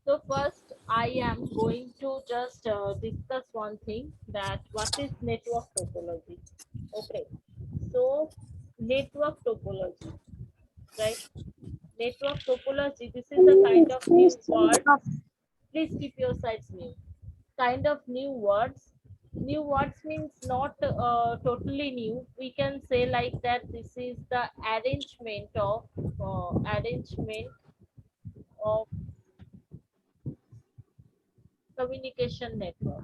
So first, I am going to just discuss one thing, that what is network topology. Okay, so network topology, right? Network topology. This is a kind of new word. Please keep your sides mute. Kind of new words. New words means not totally new. We can say like that. This is the arrangement of communication network.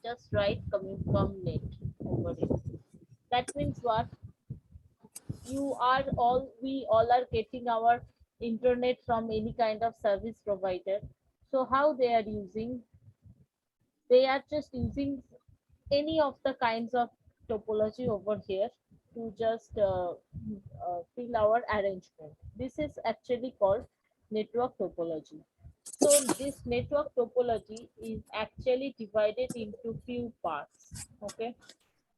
Just write coming from net over it. That means what? We all are getting our internet from any kind of service provider. So how they are using? They are just using any of the kinds of topology over here to just fill our arrangement. This is actually called network topology. So this network topology is actually divided into few parts. Okay.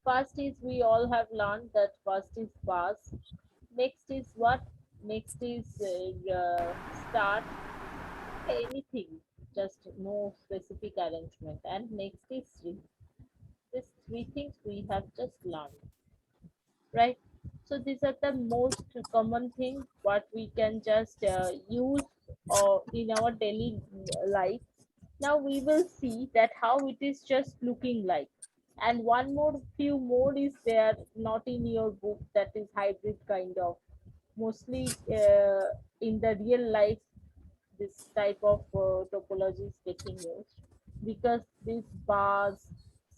First is, we all have learned that first is bus. Next is what? Next is start, anything, just no specific arrangement. And next is string. These three things we have just learned, right? So these are the most common thing what we can just use in our daily life. Now we will see that how it is just looking like. And one more, few more is there, not in your book, that is hybrid kind of. Mostly in the real life, this type of topology is getting used, because this bars,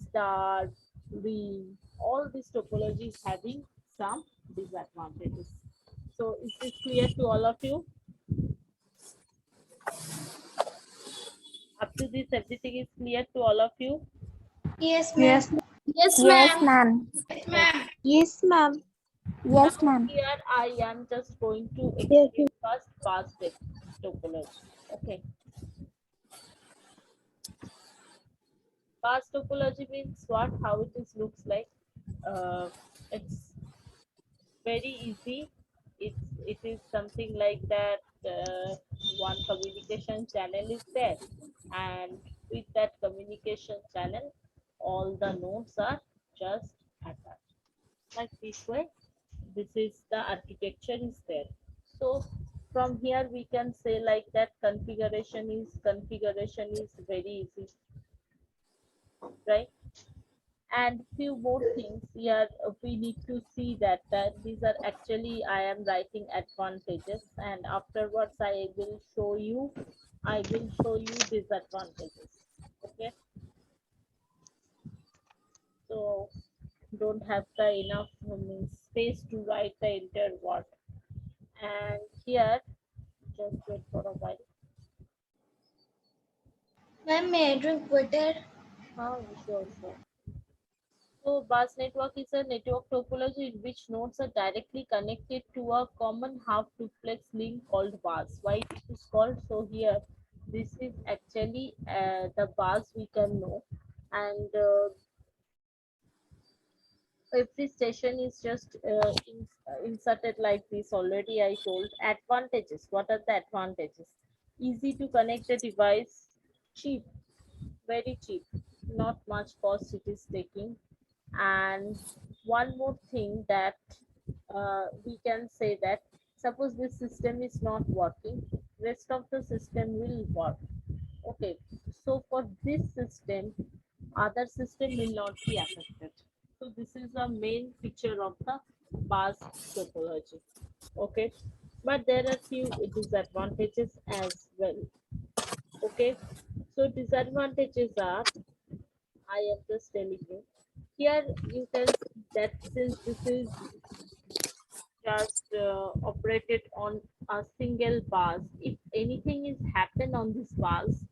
stars, ring, all this topology is having some disadvantages. So is this clear to all of you? Up to this, everything is clear to all of you? Yes, ma'am. Yes, Yes, yes, ma'am. ma'am. Ma'am. Yes, ma'am. Now Yes, ma'am. here I am just going to Yes, explain first past topology. Okay. Past topology means what? How it is looks like. It's very easy. It is something like that. One communication channel is there, and with that communication channel, all the nodes are just attached like this way. This is the architecture is there. So from here we can say like that configuration is very easy, right? And few more things here, we need to see that these are actually, I am writing advantages, and afterwards I will show you disadvantages. Okay, so don't have the enough means space to write the entire word. And here, just wait for a while. Ma'am, may I drink water? Sure, sure. So bus network is a network topology in which nodes are directly connected to a common half duplex link called bus. Why it is called? So here, this is actually the bus we can know, and every station is just inserted like this. Already I told advantages. What are the advantages? Easy to connect the device, cheap, very cheap, not much cost it is taking. And one more thing, that we can say that suppose this system is not working, rest of the system will work. Okay, so for this system, other system will not be affected. So this is the main feature of the bus topology. Okay, but there are few disadvantages as well. Okay, so disadvantages are, I am just telling you. Here you can see that since this is just operated on a single bus, if anything is happen on this bus,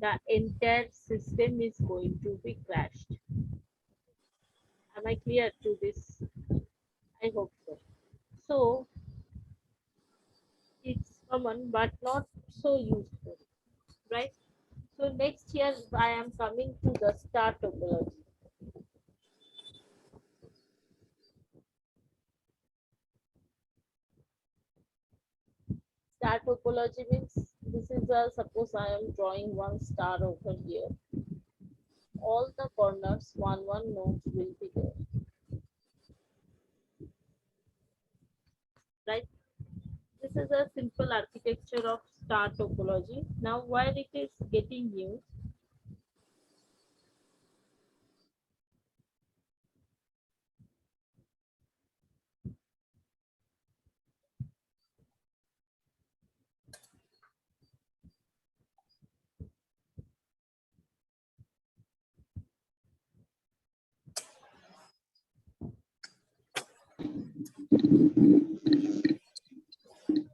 the entire system is going to be crashed. Am I clear to this? I hope so. So it's common but not so useful, right? So next here I am coming to the star topology. Star topology means This is a, suppose I am drawing one star over here. All the corners, one node will be there, right? This is a simple architecture of star topology. Now, where it is getting used,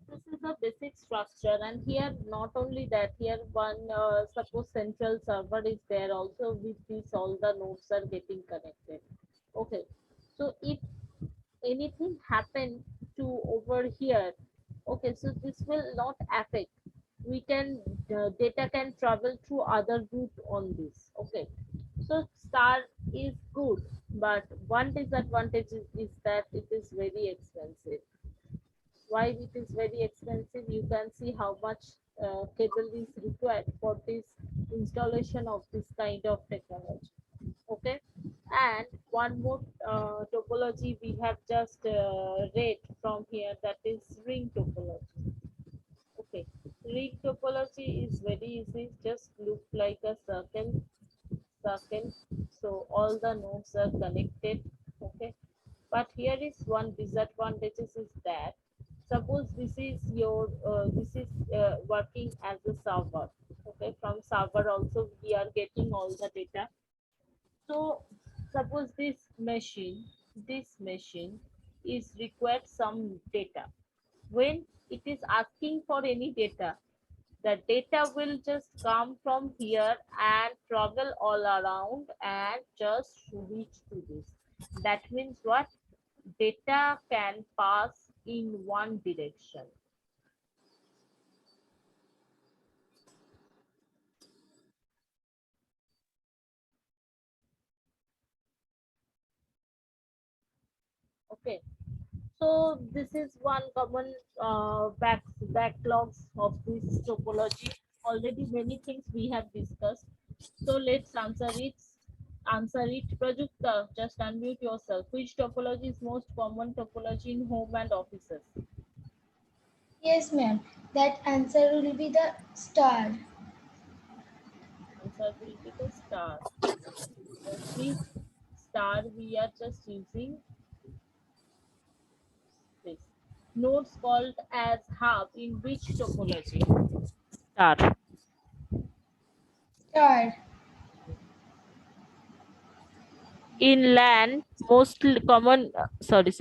this is the basic structure, and here not only that, here one suppose central server is there also, with this all the nodes are getting connected. Okay, so if anything happen to over here, okay, so this will not affect, we can data can travel through other route on this. Okay, so star is good, but one disadvantage is that it is very expensive. Why it is very expensive? You can see how much cable is required for this installation of this kind of technology. Okay, and one more topology we have just read from here, that is ring topology. Okay, ring topology is very easy, just look like a circle, so all the nodes are connected. Okay, but here is one disadvantage is that, suppose this is your this is working as a server. Okay, from server also we are getting all the data. So suppose this machine is required some data. When it is asking for any data, the data will just come from here and travel all around and just reach to this. That means what? Data can pass in one direction. Okay, so this is one common backlogs of this topology. Already many things we have discussed. So let's answer it. Answer it. Prajakta, just unmute yourself. Which topology is most common topology in home and offices? Yes, ma'am. That answer will be the star. Answer will be the star. Mostly star we are just using this. Nodes called as hub in which topology? Star. Star. In LAN, mostly common. Sorry.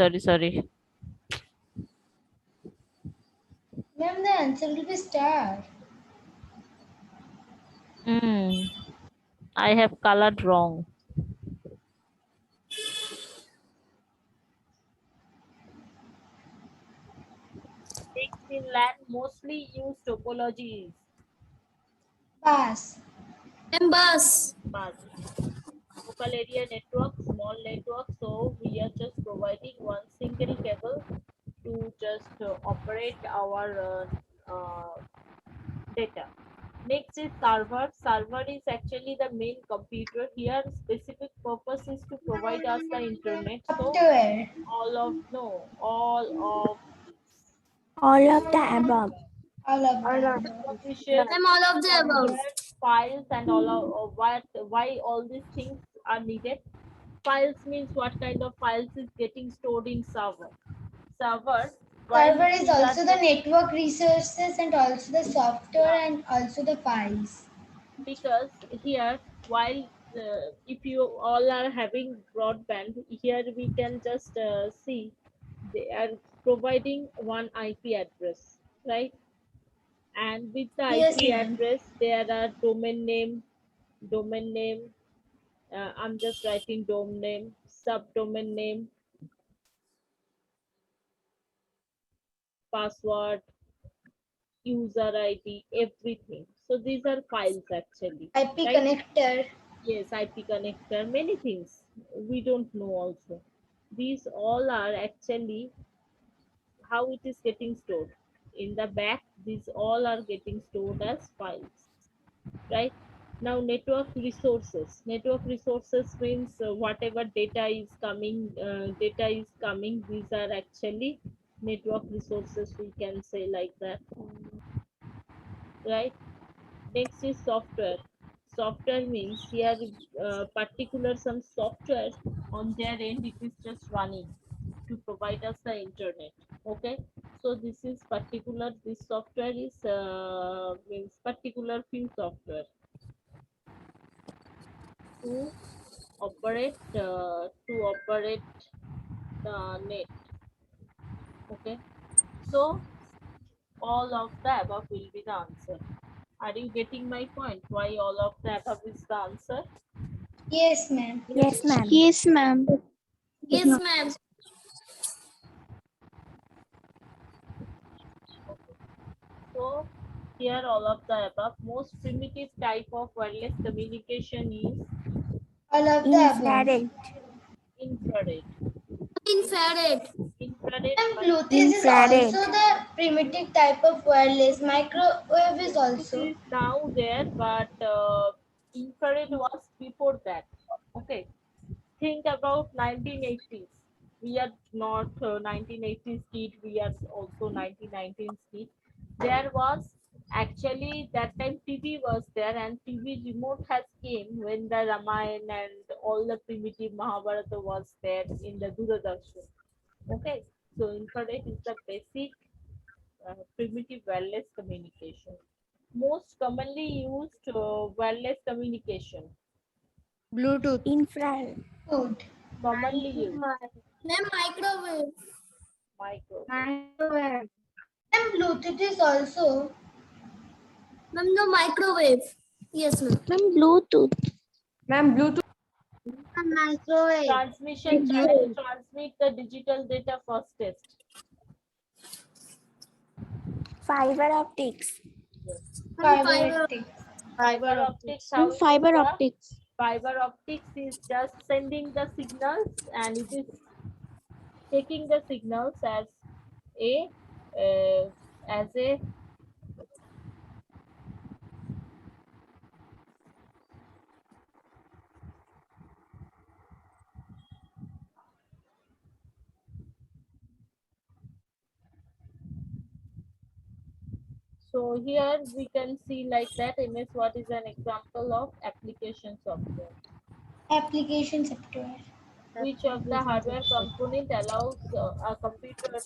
Ma'am, the answer will be star. I have colored wrong. Things in LAN mostly use topologies. Pass. Members. But local area network, small network, so we are just providing one single cable to just operate our data. Next is server. Server is actually the main computer. Here specific purpose is to provide us the internet. So Software. all of All of the above. All of them. application, I'm all of the above. software, files, and all of what, why all these things are needed. Files means what kind of files is getting stored in server. While Server is we are also the network resources and also the software and also the files. because here, while if you all are having broadband, here we can just see they are providing one IP address, right? And with the Yes, IP ma'am. address there are domain name, I'm just writing domain name, subdomain name, password, user ID, everything. So these are files actually, IP right? connector. Yes, IP connector, many things we don't know also. These all are actually how it is getting stored in the back. These all are getting stored as files, right? Now network resources. Network resources means whatever data is coming, these are actually network resources, we can say like that, right? Next is software. Software means here particular some software on their end, it is just running to provide us the internet. Okay, so this is particular, this software is means particular few software to operate the net. Okay, so all of the above will be the answer. Are you getting my point? Why all of the above is the answer? Yes, ma'am. Yes, ma'am. Yes, ma'am. Yes, ma'am. So here all of the above. Most primitive type of wireless communication is All of the above. Infrared. infrared. Infrared. Infrared. And Bluetooth is Infrared. also the primitive type of wireless. Microwave is also. Is now there, but infrared was before that. Okay, think about 1980s. We are not 1980s kid, we are also 1919s kid. There was actually that time TV was there, and TV remote has came when the Ramayana and all the primitive Mahabharata was there in the Doordarshan. Okay, so infrared is the basic primitive wireless communication. Most commonly used wireless communication. Bluetooth. Infrared. Good. Commonly used Ma'am, microwave. micro. Microwave. And Bluetooth is also. Ma'am, no microwave. Yes, ma'am. Ma'am, Bluetooth. Ma'am, Bluetooth. Microwave. Transmission channel transmit the digital data fastest. Fiber optics. Yes. Fiber optic. Fiber optics. How it Fiber works? optics. Fiber optics is just sending the signals, and it is taking the signals a as a so here we can see like that image. What is an example of application software? Application software. Which of the hardware component allows a computer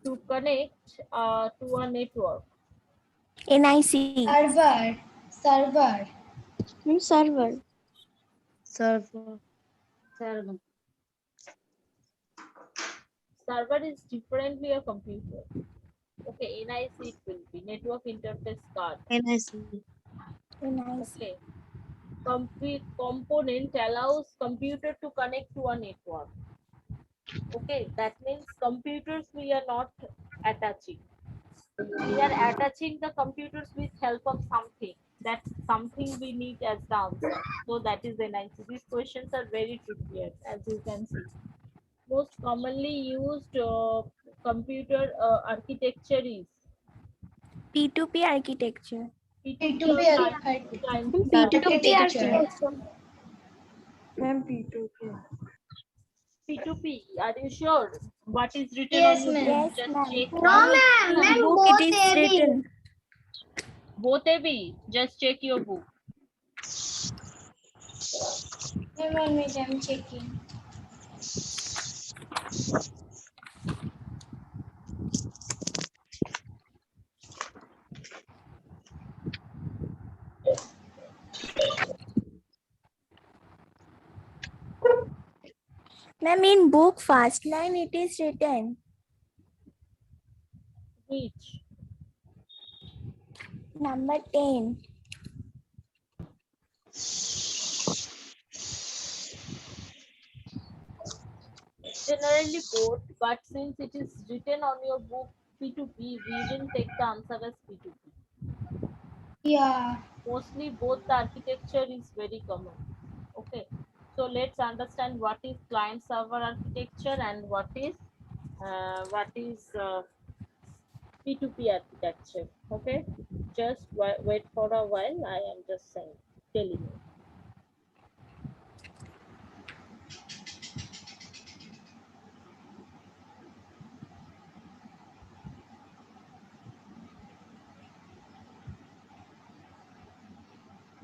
to connect to a network? NIC. Server. Server. Ma'am, server. Server. Server. Server is differently a computer. Okay, NIC it will be network interface card. NIC. NIC. Okay, component allows computer to connect to a network. Okay, that means computers we are not attaching. We are attaching the computers with help of something. That's something we need as the answer. So that is NIC. These questions are very tricky, as you can see. Most commonly used computer architecture is P2P architecture. P2P P2P or architecture. architecture. Ma'am, P2P. P2P. Are you sure? What is written Yes, on your book? ma'am. Yes, Just ma'am. check. In book it is written. Both AB. Just check your book. One minute, I'm checking. Ma'am, in book first line it is written. Which? Number 10. Generally both, but since it is written on your book P2P, we will take the answer as P2P. Yeah. Mostly both the architecture is very common. Okay, so let's understand what is client server architecture and what is P2P architecture. Okay, just wait for a while. I am just saying, telling you.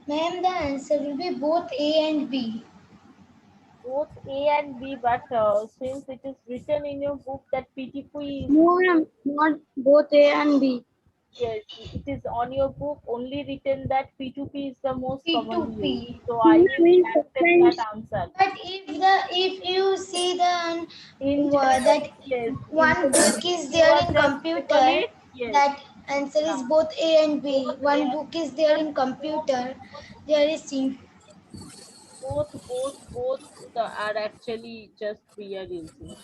Ma'am, the answer will be both A and B. Both A and B, but since it is written in your book that PTP is, No, ma'am, not both A and B. yes, it is on your book only written that P2P is the most commonly used. P2P. So I will accept that answer. But if you see the In general, that yes, in one general, book is if you there are in just Google computer, it, yes, that answer is yeah, both A and B. both A One and book is B, there but in computer, there is C. both are actually just we are using.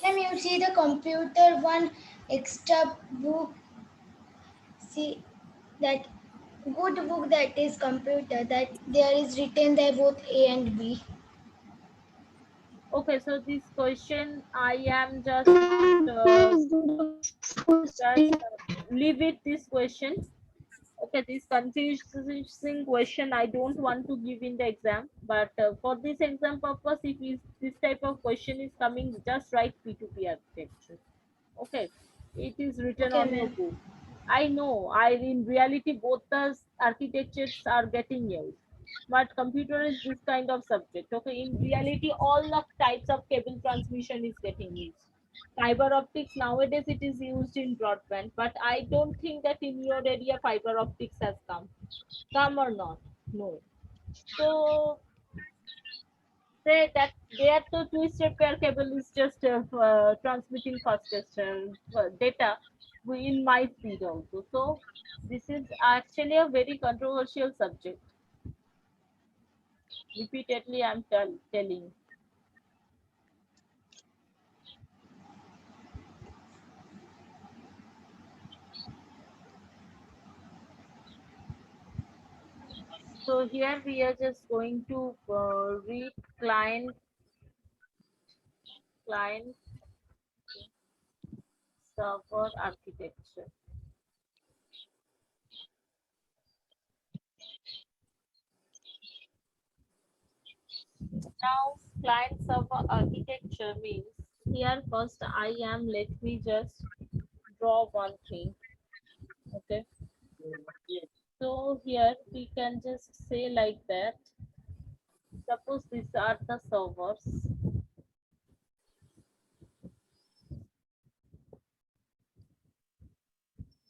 Ma'am, you see the computer one extra book. See that good book that is computer that there is written there both A and B. Okay, so this question I am just not just leave it this question. Okay, this confusing question I don't want to give in the exam, but for this exam purpose, if this type of question is coming, just write P2P architecture. Okay, it is written Okay, on your ma'am. book. I know, I in reality both the architectures are getting used, but computer is this kind of subject. Okay, in reality, all the types of cable transmission is getting used. Fiber optics nowadays it is used in broadband, but I don't think that in your area fiber optics has come or not. No. So say that there the twisted pair cable is just transmitting fastest data in my speed also. So this is actually a very controversial subject. Repeatedly, I'm telling. So here we are just going to read client server architecture. Now, client server architecture means here first I am, let me just draw one thing. Okay. So here we can just say like that. Suppose these are the servers.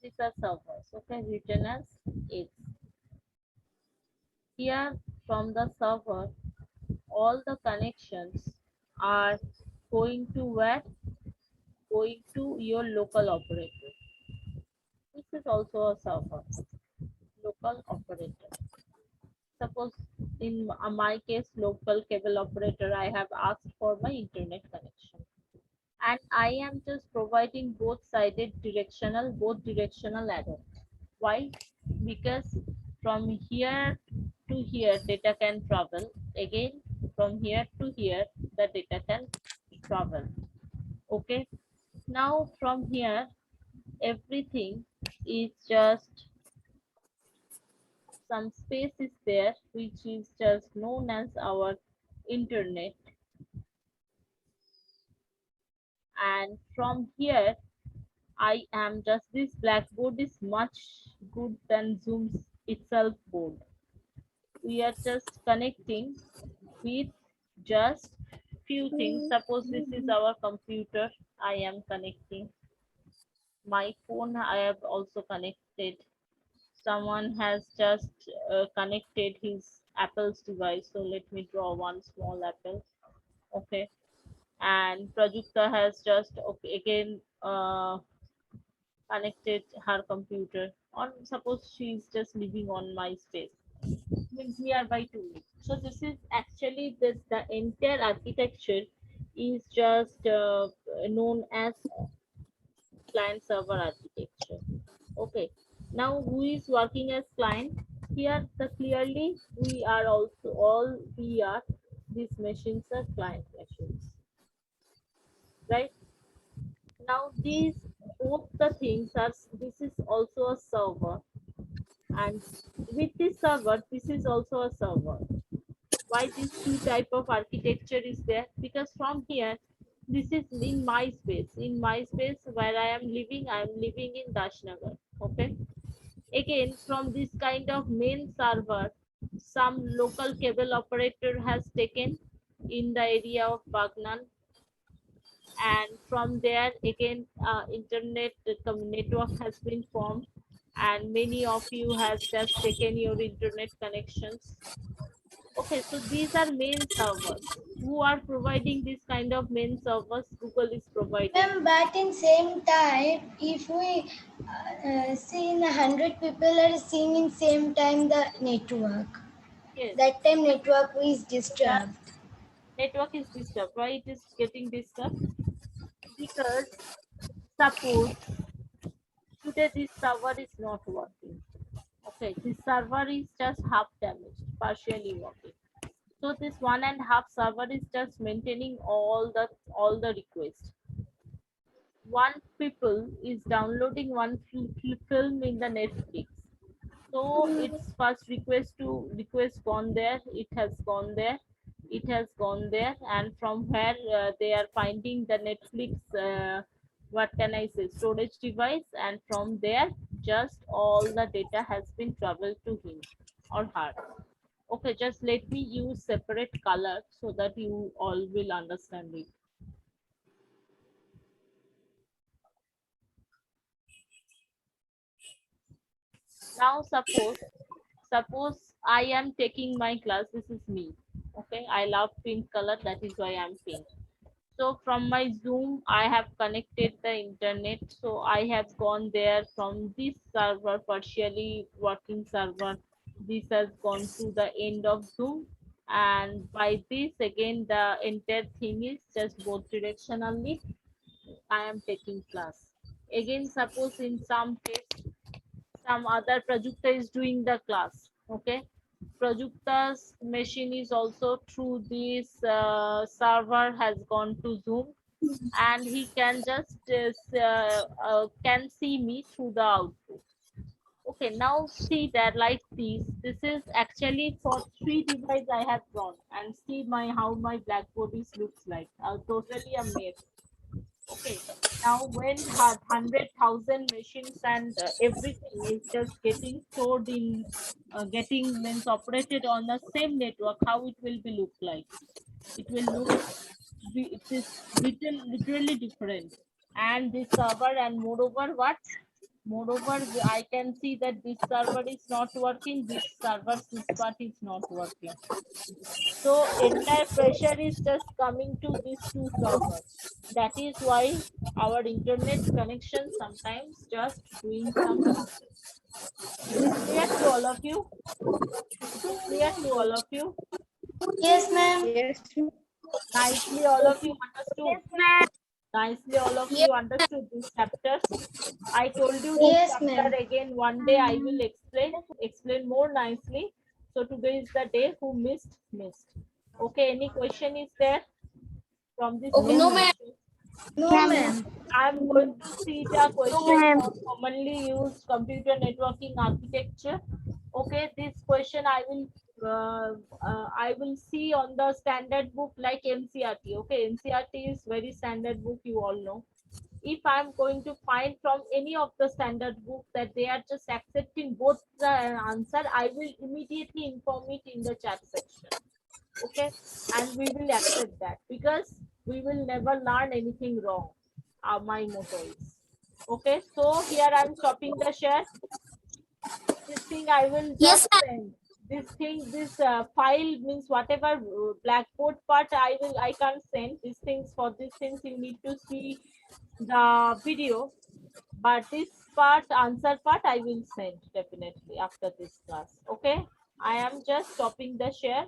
These are servers. Okay, written as X. Here from the server, all the connections are going to where? Going to your local operator. This is also a server, local operator. Suppose in my case, local cable operator, I have asked for my internet connection. And I am just providing both directional add-on. Why? Because from here to here, data can travel. Again, from here to here, the data can travel. Okay. Now from here, everything is just some space is there which is just known as our internet, and from here I am just, this blackboard is much good than Zoom's itself board. We are just connecting with just few things. Suppose this is our computer, I am connecting my phone, I have also connected, someone has just connected his Apple's device, so let me draw one small apple. Okay, and Prajakta has just, okay, again connected her computer on, suppose she's just living on my space, means nearby to me. So this is actually the entire architecture is just known as client server architecture. Okay, now who is working as client? Here the clearly we are also, all we are, these machines are client machines, right? Now these both the things are, this is also a server, and with this server, this is also a server. Why this two type of architecture is there? Because from here, this is in my space. In my space where I am living in Dashnagar. Okay. Again, from this kind of main server, some local cable operator has taken in the area of Bagnan, and from there again internet network has been formed, and many of you has just taken your internet connections. Okay, so these are main servers. Who are providing this kind of main servers? Google is providing. Ma'am, but in same time, if we see in 100 people are seeing in same time the network, Yes, that time network is that disturbed. network is disturbed. Why it is getting disturbed? Because suppose today this server is not working. Okay, this server is just half damaged, partially working. So this 1.5 server is just maintaining all the requests. One people is downloading one film in the Netflix. So its first request gone there. It has gone there. It has gone there, and from where they are finding the Netflix. What can I say? Storage device, and from there, just all the data has been traveled to him or her. Okay, just let me use separate color so that you all will understand it. Now suppose I am taking my class. This is me. Okay, I love pink color. That is why I'm pink. So from my Zoom, I have connected the internet. So I have gone there from this server, partially working server. This has gone to the end of Zoom. And by this, again, the entire thing is just both directionally. I am taking class. Again, suppose in some case, some other Prajakta is doing the class. Okay. Prajakta's machine is also through this server has gone to Zoom, and he can just can see me through the output. Okay, now see that like this. This is actually for 3 devices I have drawn, and see my how my blackboard is looks like. Totally a mess. Okay, now when 100,000 machines and everything is just getting stored in, getting means operated on the same network, how it will be look like? It will look, it is literally different. And this server, and moreover, what? Moreover, I can see that this server is not working. This server, this part is not working. So entire pressure is just coming to these two servers. That is why our internet connection sometimes just doing some nonsense. Is it clear to all of you? Is it clear to all of you? Yes, ma'am. Nicely, all of you understood. Nicely, all of you understood these chapters. I told you this Yes, chapter ma'am. again. One day I will explain more nicely. So today is the day. Who missed. Okay. Any question is there from this? No, ma'am. No, ma'am. I'm going to see the question of commonly used computer networking architecture. Okay, this question I will see on the standard book like NCRT. Okay, NCRT is very standard book, you all know. If I'm going to find from any of the standard book that they are just accepting both the answer, I will immediately inform it in the chat section. Okay, and we will accept that because we will never learn anything wrong. My motto is. Okay, so here I'm stopping the share. This thing I will just send. This thing, this file means whatever blackboard part I can't send. These things, for these things you need to see the video, but this part, answer part, I will send definitely after this class. Okay, I am just stopping the share.